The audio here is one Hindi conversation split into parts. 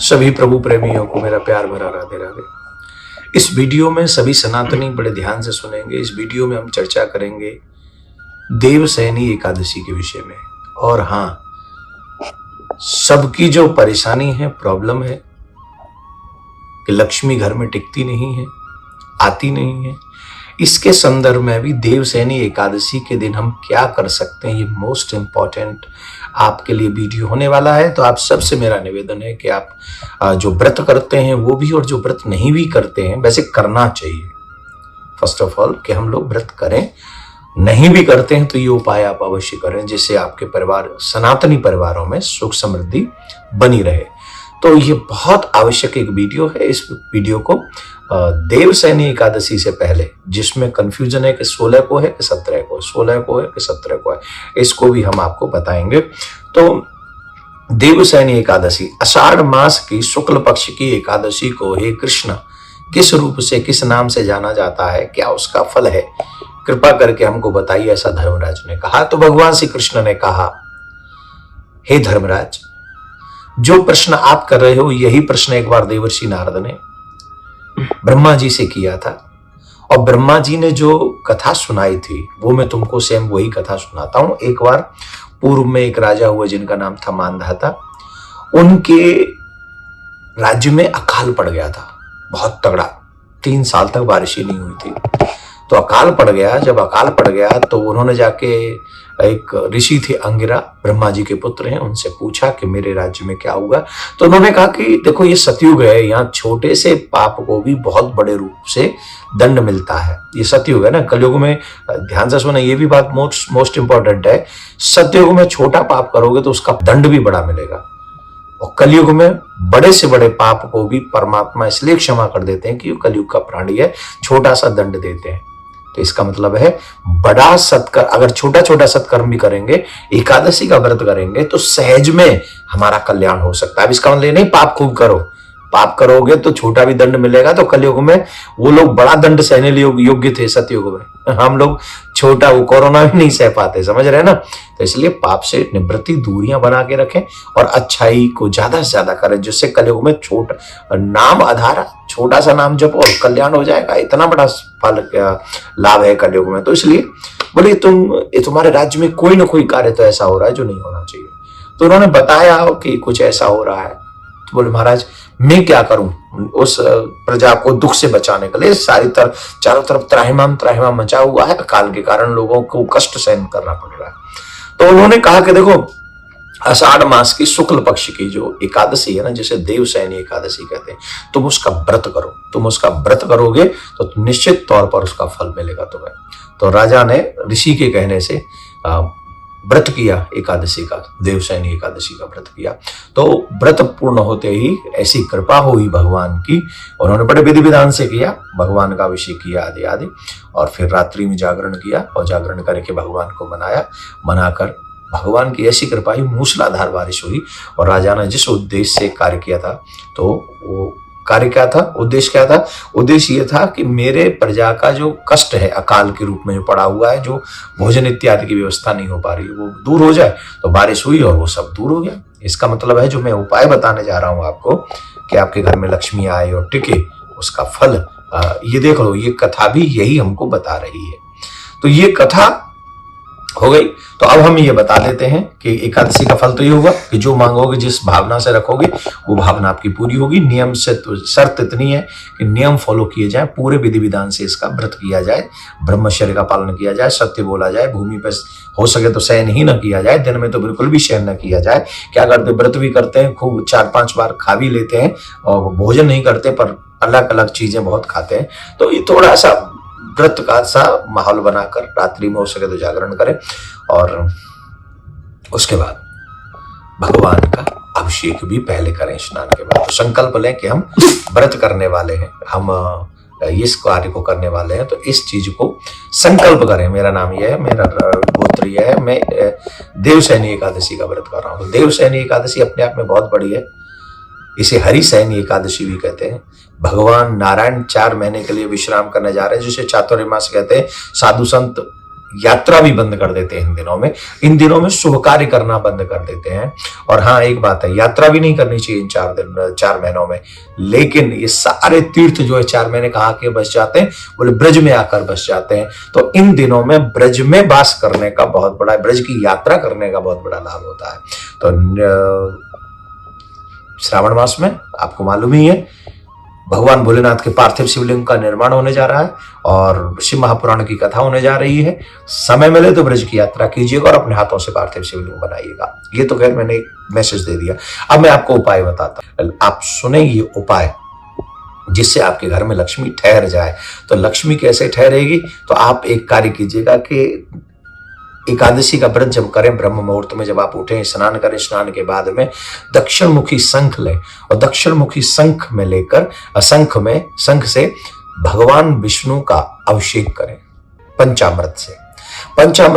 सभी प्रभु प्रेमियों को मेरा प्यार भरा राधे राधे। इस वीडियो में सभी सनातनी बड़े ध्यान से सुनेंगे। इस वीडियो में हम चर्चा करेंगे देवसैनी एकादशी के विषय में। और हाँ, सबकी जो परेशानी है, प्रॉब्लम है कि लक्ष्मी घर में टिकती नहीं है, आती नहीं है, इसके संदर्भ में भी देवसैनी एकादशी के दिन हम क्या कर सकते हैं, ये मोस्ट इंपॉर्टेंट आपके लिए वीडियो होने वाला है। तो आप सबसे मेरा निवेदन है कि आप जो व्रत करते हैं वो भी, और जो व्रत नहीं भी करते हैं, वैसे करना चाहिए फर्स्ट ऑफ ऑल कि हम लोग व्रत करें। नहीं भी करते हैं तो ये उपाय आप अवश्य करें, जिससे आपके परिवार, सनातनी परिवारों में सुख समृद्धि बनी रहे। तो ये बहुत आवश्यक एक वीडियो है। इस वीडियो को देवसैनी एकादशी से पहले, जिसमें कंफ्यूजन है कि 16 को है कि 17 को, 16 को है कि 17 को है, इसको भी हम आपको बताएंगे। तो देवसैनी एकादशी आषाढ़ मास की शुक्ल पक्ष की एकादशी को हे कृष्ण किस रूप से, किस नाम से जाना जाता है, क्या उसका फल है, कृपा करके हमको बताइए, ऐसा धर्मराज ने कहा। तो भगवान श्री कृष्ण ने कहा, हे धर्मराज, जो प्रश्न आप कर रहे हो यही प्रश्न एक बार देवर्षि नारद ने ब्रह्मा जी से किया था। और ब्रह्मा जी ने जो कथा सुनाई थी वो मैं तुमको सेम वही कथा सुनाता हूं। एक बार पूर्व में एक राजा हुए जिनका नाम था मांधाता। उनके राज्य में अकाल पड़ गया था, बहुत तगड़ा। 3 साल तक बारिश ही नहीं हुई थी। तो अकाल पड़ गया। जब अकाल पड़ गया तो उन्होंने जाके, एक ऋषि थे अंगिरा, ब्रह्मा जी के पुत्र हैं, उनसे पूछा कि मेरे राज्य में क्या होगा। तो उन्होंने कहा कि देखो, ये सतयुग है, यहाँ छोटे से पाप को भी बहुत बड़े रूप से दंड मिलता है। ये सतयुग है ना। कलयुग में, ध्यान से सुना, ये भी बात मोस्ट इंपॉर्टेंट है, सतयुग में छोटा पाप करोगे तो उसका दंड भी बड़ा मिलेगा। और कलयुग में बड़े से बड़े पाप को भी परमात्मा इसलिए क्षमा कर देते हैं कि कलयुग का प्राणी है, छोटा सा दंड देते हैं। तो इसका मतलब है बड़ा सत्कर्म, अगर छोटा छोटा सत्कर्म भी करेंगे, एकादशी का व्रत करेंगे, तो सहज में हमारा कल्याण हो सकता है। अब इसका मतलब नहीं पाप खूब करो, पाप करोगे तो छोटा भी दंड मिलेगा। तो कलयुग में वो लोग बड़ा दंड सहने योग्य थे, सतयुग में हम लोग छोटा, वो कोरोना भी नहीं सह पाते, समझ रहे हैं ना। तो इसलिए पाप से निवृत्ति, दूरियां बना के रखें और अच्छाई को ज्यादा से ज्यादा करें, जिससे कलयुग में छोटा नाम आधार, छोटा सा नाम जपो और कल्याण हो जाएगा। इतना बड़ा फल लाभ है कलयुग में। तो इसलिए बोले, तुम्हारे राज्य में कोई ना कोई कार्य तो ऐसा हो रहा है जो नहीं होना चाहिए। तो उन्होंने बताया कि कुछ ऐसा हो रहा है। तो बोले, महाराज मैं क्या करूं उस प्रजा को दुख से बचाने के लिए। चारों तरफ त्राहिमाम मचा हुआ है, अकाल के कारण लोगों को कष्ट सहन करना पड़ रहा है। तो उन्होंने कहा कि देखो, आषाढ़ मास की शुक्ल पक्ष की जो एकादशी है ना, जिसे देवसैनी एकादशी कहते हैं, तुम उसका व्रत करो। तुम उसका व्रत करोगे तो निश्चित तौर पर उसका फल मिलेगा तुम्हें। तो राजा ने ऋषि के कहने से व्रत किया एकादशी का, देवसैनी एकादशी का व्रत किया। तो व्रत पूर्ण होते ही ऐसी कृपा हुई भगवान की, उन्होंने बड़े विधि विधान से किया, भगवान का अभिषेक किया आदि आदि, और फिर रात्रि में जागरण किया और जागरण करके भगवान को मनाया। मनाकर भगवान की ऐसी कृपा हुई, मूसलाधार बारिश हुई। और राजा ने जिस उद्देश्य से कार्य किया था, तो वो कार्य क्या था, उद्देश्य क्या था? उद्देश्य ये था कि मेरे प्रजा का जो कष्ट है, अकाल के रूप में जो पड़ा हुआ है, जो भोजन इत्यादि की व्यवस्था नहीं हो पा रही, वो दूर हो जाए। तो बारिश हुई और वो सब दूर हो गया। इसका मतलब है, जो मैं उपाय बताने जा रहा हूं आपको, कि आपके घर में लक्ष्मी आए और टिके, उसका फल ये देख लो। ये कथा भी यही हमको बता रही है। तो ये कथा हो गई। तो अब हम ये बता देते हैं कि एकादशी का फल तो ये होगा कि जो मांगोगे, जिस भावना से रखोगे, वो भावना आपकी पूरी होगी। नियम से तो शर्त इतनी है कि नियम फॉलो किए जाए, पूरे विधि विधान से इसका व्रत किया जाए, ब्रह्मचर्य का पालन किया जाए, सत्य बोला जाए, भूमि पर हो सके तो शयन ही न किया जाए, दिन में तो बिल्कुल भी शयन न किया जाए। क्या करते, व्रत भी करते हैं, खूब 4-5 बार खा भी लेते हैं, और भोजन नहीं करते पर अलग अलग चीजें बहुत खाते हैं। तो ये थोड़ा सा व्रत का सा माहौल बनाकर रात्रि में हो सके तो जागरण करें, और उसके बाद भगवान का अभिषेक भी पहले करें स्नान के बाद। तो संकल्प लें कि हम व्रत करने वाले हैं, हम इस कार्य को करने वाले हैं, तो इस चीज को संकल्प करें। मेरा नाम यह है, मेरा गोत्र यह है, मैं देवसैनी एकादशी का व्रत कर रहा हूँ। तो देवसैनी एकादशी अपने आप में बहुत बड़ी है। इसे हरिसैनी एकादशी भी कहते हैं। भगवान नारायण 4 महीने के लिए विश्राम करने जा रहे हैं, जिसे चातुर्मास कहते हैं। साधु संत यात्रा भी बंद कर देते हैं इन दिनों में शुभ कार्य करना बंद कर देते हैं। और हाँ, एक बात है, यात्रा भी नहीं करनी चाहिए इन 4 महीनों में। लेकिन ये सारे तीर्थ जो है 4 महीने कहा के बस जाते हैं, बोले ब्रज में आकर बस जाते हैं। तो इन दिनों में ब्रज में वास करने का बहुत बड़ा, ब्रज की यात्रा करने का बहुत बड़ा लाभ होता है। तो श्रावण मास में आपको मालूम ही है, भगवान भोलेनाथ के पार्थिव शिवलिंग का निर्माण होने जा रहा है और शिव महापुराण की कथा होने जा रही है। समय मिले तो ब्रज की यात्रा कीजिएगा और अपने हाथों से पार्थिव शिवलिंग बनाइएगा। ये तो खैर मैंने एक मैसेज दे दिया। अब मैं आपको उपाय बताता हूं, आप सुने ये उपाय जिससे आपके घर में लक्ष्मी ठहर जाए। तो लक्ष्मी कैसे ठहरेगी? तो आप एक कार्य कीजिएगा कि एकादशी का व्रत जब करें, ब्रह्म मुहूर्त में जब आप उठें, स्नान करें, स्नान के बाद में दक्षिण मुखी शंख लें और दक्षिण मुखी शंख में लेकर शंख से भगवान विष्णु का अभिषेक करें पंचामृत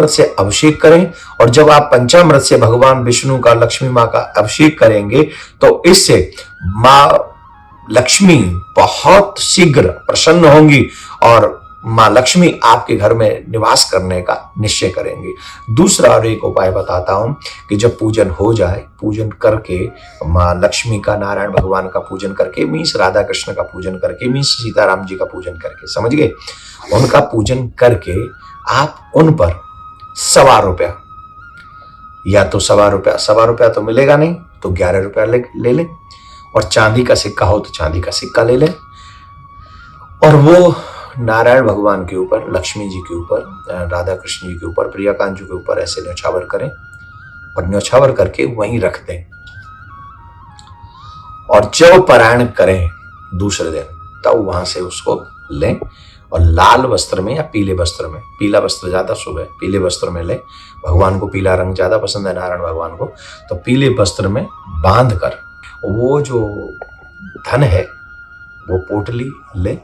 से अभिषेक करें। और जब आप पंचामृत से भगवान विष्णु का, लक्ष्मी माँ का अभिषेक करेंगे तो इससे माँ लक्ष्मी बहुत शीघ्र प्रसन्न होंगी और माँ लक्ष्मी आपके घर में निवास करने का निश्चय करेंगे। दूसरा और एक उपाय बताता हूं कि जब पूजन हो जाए, पूजन करके माँ लक्ष्मी का, नारायण भगवान का पूजन करके, मीन्स राधा कृष्ण का पूजन करके, मीन्स सीताराम जी का पूजन करके, समझ गए, उनका पूजन करके आप उन पर ₹1.25 या तो ₹1.25 तो मिलेगा नहीं तो ₹11 ले लें और चांदी का सिक्का हो तो चांदी का सिक्का ले लें और वो नारायण भगवान के ऊपर, लक्ष्मी जी के ऊपर, राधा कृष्ण जी के ऊपर, प्रियाकांत जी के ऊपर ऐसे न्यौछावर करें और न्यौछावर करके वहीं रख दें। और जब पारायण करें दूसरे दिन तब वहां से उसको लें और लाल वस्त्र में या पीले वस्त्र में, पीला वस्त्र ज्यादा शुभ है, पीले वस्त्र में लें। भगवान को पीला रंग ज्यादा पसंद है, नारायण भगवान को, तो पीले वस्त्र में बांध कर वो जो धन है वो पोटली ले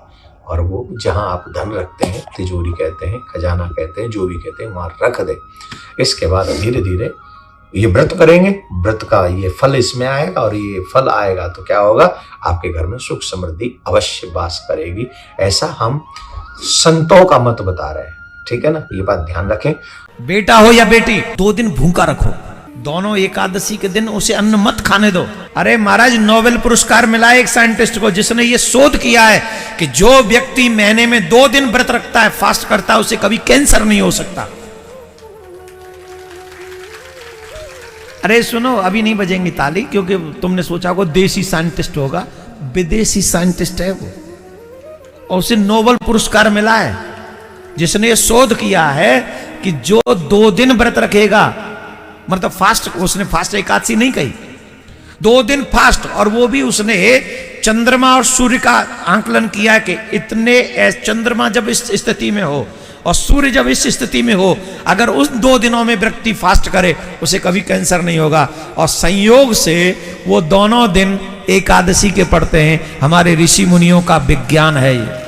और वो जहां आप धन रखते हैं, तिजोरी कहते हैं, खजाना कहते हैं, जो भी कहते हैं, वहां रख दे। इसके बाद धीरे धीरे ये व्रत करेंगे, व्रत का ये फल इसमें आएगा और ये फल आएगा तो क्या होगा, आपके घर में सुख समृद्धि अवश्य वास करेगी। ऐसा हम संतों का मत बता रहे हैं, ठीक है ना, ये बात ध्यान रखें। बेटा हो या बेटी, 2 दिन भूखा रखो, दोनों एकादशी के दिन उसे अन्न मत खाने दो। अरे महाराज, नोबेल पुरस्कार मिला है एक साइंटिस्ट को जिसने ये शोध किया है कि जो व्यक्ति महीने में 2 दिन व्रत रखता है, फास्ट करता है, उसे कभी कैंसर नहीं हो सकता। अरे सुनो, अभी नहीं बजेंगी ताली क्योंकि तुमने सोचा होगा देसी साइंटिस्ट होगा, विदेशी साइंटिस्ट है वो और उसे नोबेल पुरस्कार मिला है जिसने ये शोध किया है कि जो 2 दिन व्रत रखेगा, मतलब फास्ट, उसने फास्ट एकादशी नहीं कही, 2 दिन फास्ट, और वो भी उसने चंद्रमा और सूर्य का आंकलन किया कि इतने चंद्रमा जब इस स्थिति में हो और सूर्य जब इस स्थिति में हो, अगर उस 2 दिनों में व्यक्ति फास्ट करे उसे कभी कैंसर नहीं होगा। और संयोग से वो दोनों दिन एकादशी के पड़ते हैं। हमारे ऋषि मुनियों का विज्ञान है ये।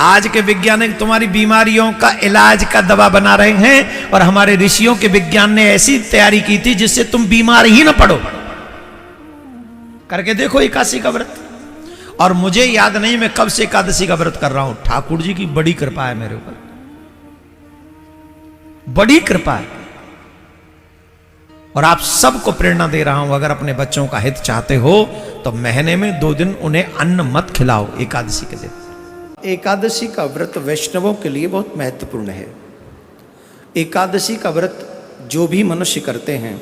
आज के वैज्ञानिक तुम्हारी बीमारियों का इलाज का दवा बना रहे हैं और हमारे ऋषियों के विज्ञान ने ऐसी तैयारी की थी जिससे तुम बीमार ही ना पड़ो। करके देखो एकादशी का व्रत। और मुझे याद नहीं मैं कब से एकादशी का व्रत कर रहा हूं, ठाकुर जी की बड़ी कृपा है मेरे ऊपर, बड़ी कृपा है। और आप सबको प्रेरणा दे रहा हूं, अगर अपने बच्चों का हित चाहते हो तो महीने में 2 दिन उन्हें अन्न मत खिलाओ एकादशी के दिन। एकादशी का व्रत वैष्णवों के लिए बहुत महत्वपूर्ण है। एकादशी का व्रत जो भी मनुष्य करते हैं,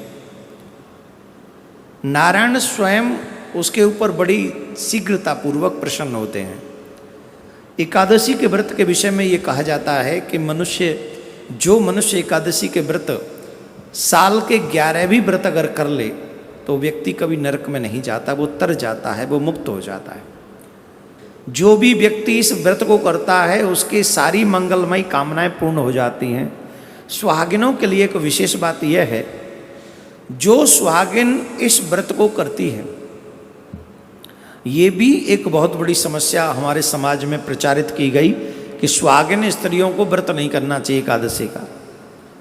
नारायण स्वयं उसके ऊपर बड़ी शीघ्रता पूर्वक प्रसन्न होते हैं। एकादशी के व्रत के विषय में ये कहा जाता है कि जो मनुष्य एकादशी के व्रत साल के 11 व्रत अगर कर ले तो व्यक्ति कभी नरक में नहीं जाता, वो तर जाता है, वो मुक्त हो जाता है। जो भी व्यक्ति इस व्रत को करता है उसकी सारी मंगलमयी कामनाएं पूर्ण हो जाती हैं। सुहागिनों के लिए एक विशेष बात यह है, जो सुहागिन इस व्रत को करती है, ये भी एक बहुत बड़ी समस्या हमारे समाज में प्रचारित की गई कि सुहागिन स्त्रियों को व्रत नहीं करना चाहिए एकादशी का।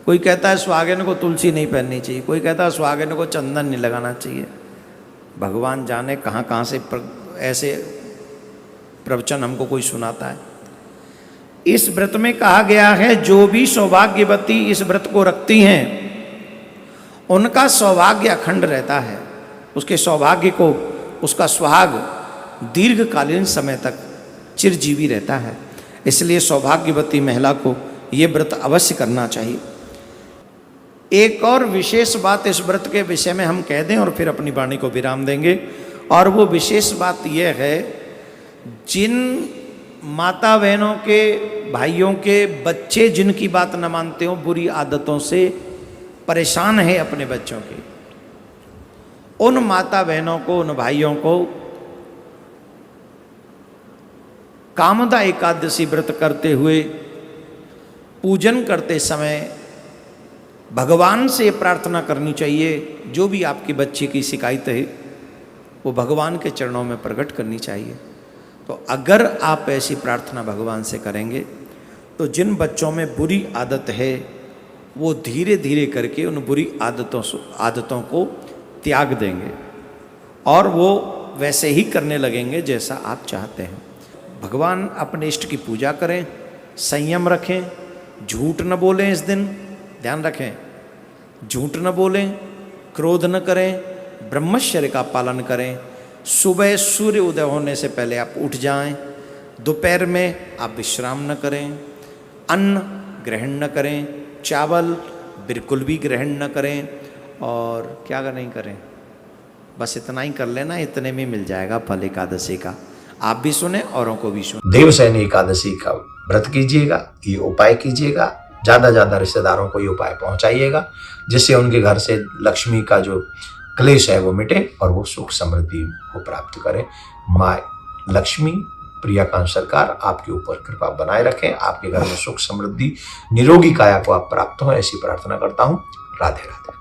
कोई कहता है सुहागिन को तुलसी नहीं पहननी चाहिए, कोई कहता है सुहागिन को चंदन नहीं लगाना चाहिए। भगवान जाने कहाँ से ऐसे प्रवचन हमको कोई सुनाता है। इस व्रत में कहा गया है जो भी सौभाग्यवती इस व्रत को रखती हैं उनका सौभाग्य अखंड रहता है, उसके सौभाग्य को, उसका सुहाग दीर्घकालीन समय तक चिरजीवी रहता है। इसलिए सौभाग्यवती महिला को ये व्रत अवश्य करना चाहिए। एक और विशेष बात इस व्रत के विषय में हम कह दें और फिर अपनी वाणी को विराम देंगे, और वो विशेष बात यह है, जिन माता बहनों के, भाइयों के बच्चे जिनकी बात न मानते हो, बुरी आदतों से परेशान है अपने बच्चों के, उन माता बहनों को, उन भाइयों को कामदा एकादशी व्रत करते हुए, पूजन करते समय भगवान से प्रार्थना करनी चाहिए, जो भी आपके बच्चे की शिकायत है वो भगवान के चरणों में प्रकट करनी चाहिए। तो अगर आप ऐसी प्रार्थना भगवान से करेंगे तो जिन बच्चों में बुरी आदत है वो धीरे धीरे करके उन बुरी आदतों को त्याग देंगे और वो वैसे ही करने लगेंगे जैसा आप चाहते हैं। भगवान अपने इष्ट की पूजा करें, संयम रखें, झूठ न बोलें, इस दिन ध्यान रखें, झूठ न बोलें, क्रोध न करें, ब्रह्मचर्य का पालन करें, सुबह सूर्य उदय होने से पहले आप उठ जाएं, दोपहर में आप विश्राम न करें, अन्न ग्रहण न करें, चावल बिल्कुल भी ग्रहण न करें, और क्या नहीं करें, बस इतना ही कर लेना, इतने में मिल जाएगा फल एकादशी का। आप भी सुने, औरों को भी सुने। देवसैनी एकादशी का व्रत कीजिएगा, ये उपाय कीजिएगा, ज्यादा ज्यादा रिश्तेदारों को ये उपाय पहुंचाइएगा, जिससे उनके घर से लक्ष्मी का जो क्लेश है वो मिटे और वो सुख समृद्धि को प्राप्त करें। माँ लक्ष्मी, प्रियाकांत सरकार आपके ऊपर कृपा बनाए रखें, आपके घर में सुख समृद्धि, निरोगी काया को आप प्राप्त हो, ऐसी प्रार्थना करता हूँ। राधे राधे।